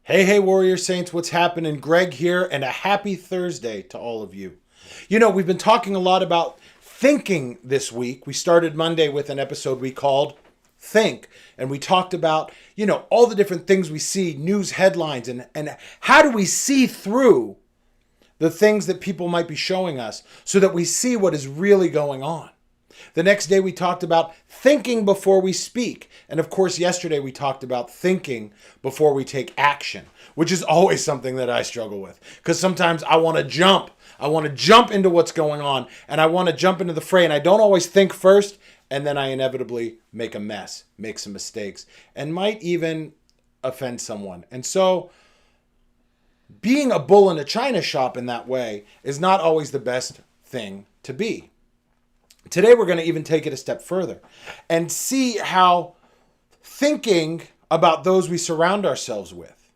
Hey, Warrior Saints, what's happening? Greg here, and a happy Thursday to all of you. You know, we've been talking a lot about thinking this week. We started Monday with an episode we called Think, and we talked about, all the different things we see, news headlines, and how do we see through the things that people might be showing us so that we see what is really going on. The next day we talked about thinking before we speak. And of course, yesterday we talked about thinking before we take action, which is always something that I struggle with. Because sometimes I want to jump. I want to jump into what's going on. And I want to jump into the fray. And I don't always think first. And then I inevitably make a mess, make some mistakes, and might even offend someone. And so being a bull in a china shop in that way is not always the best thing to be. Today, we're going to even take it a step further and see how thinking about those we surround ourselves with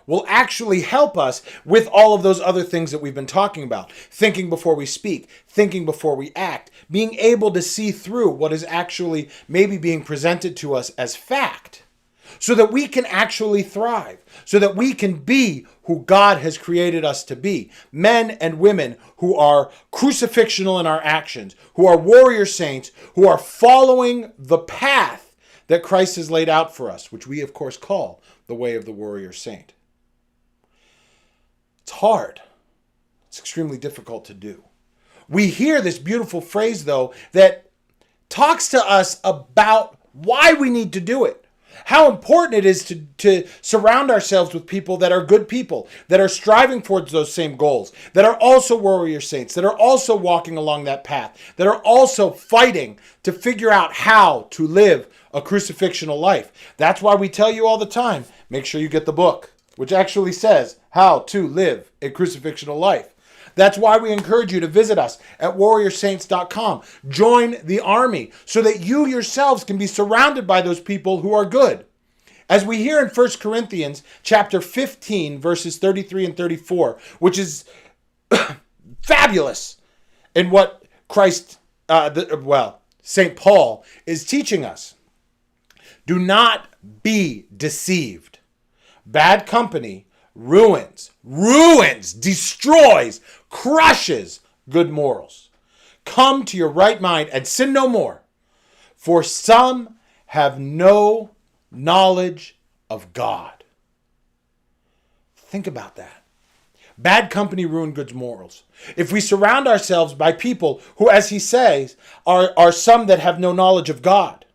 will actually help us with all of those other things that we've been talking about. Thinking before we speak, thinking before we act, being able to see through what is actually maybe being presented to us as fact, so that we can actually thrive, so that we can be who God has created us to be. Men and women who are crucifixional in our actions, who are warrior saints, who are following the path that Christ has laid out for us, which we of course call the way of the warrior saint. It's hard. It's extremely difficult to do. We hear this beautiful phrase, though, that talks to us about why we need to do it. How important it is to surround ourselves with people that are good people, that are striving towards those same goals, that are also warrior saints, that are also walking along that path, that are also fighting to figure out how to live a crucifixional life. That's why we tell you all the time, make sure you get the book, which actually says how to live a crucifixional life. That's why we encourage you to visit us at warriorsaints.com. Join the army so that you yourselves can be surrounded by those people who are good. As we hear in 1 Corinthians chapter 15, verses 33 and 34, which is fabulous in what St. Paul is teaching us. Do not be deceived. Bad company ruins, destroys, crushes good morals. Come to your right mind and sin no more, for some have no knowledge of God. Think about that. Bad company ruins good morals. If we surround ourselves by people who, as he says, are some that have no knowledge of God,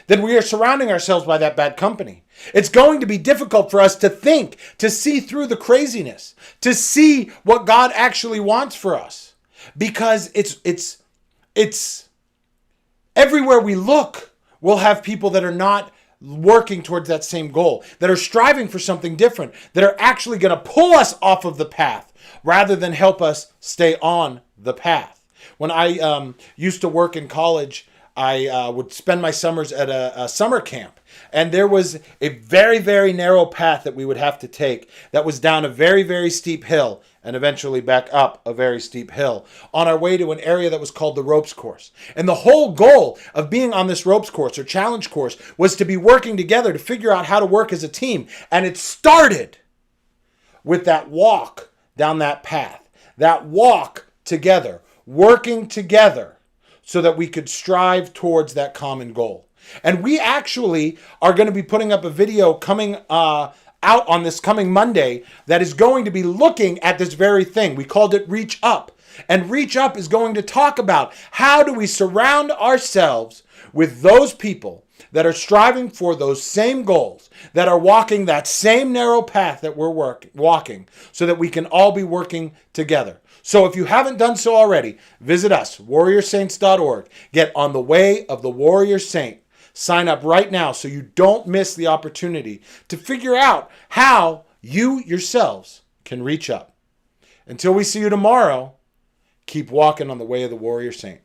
then we are surrounding ourselves by that bad company. It's going to be difficult for us to think, to see through the craziness, to see what God actually wants for us. Because it's everywhere we look, we'll have people that are not working towards that same goal, that are striving for something different, that are actually going to pull us off of the path rather than help us stay on the path. When I used to work in college, I would spend my summers at a summer camp. And there was a very, very narrow path that we would have to take that was down a very, very steep hill and eventually back up a very steep hill on our way to an area that was called the ropes course. And the whole goal of being on this ropes course or challenge course was to be working together to figure out how to work as a team. And it started with that walk down that path, that walk together, working together, so that we could strive towards that common goal. And we actually are going to be putting up a video coming out on this coming Monday that is going to be looking at this very thing. We called it Reach Up. And Reach Up is going to talk about how do we surround ourselves with those people that are striving for those same goals, that are walking that same narrow path that we're walking, so that we can all be working together. So if you haven't done so already, visit us, warriorsaints.org. Get on the way of the warrior saint. Sign up right now so you don't miss the opportunity to figure out how you yourselves can reach up. Until we see you tomorrow, keep walking on the way of the warrior saint.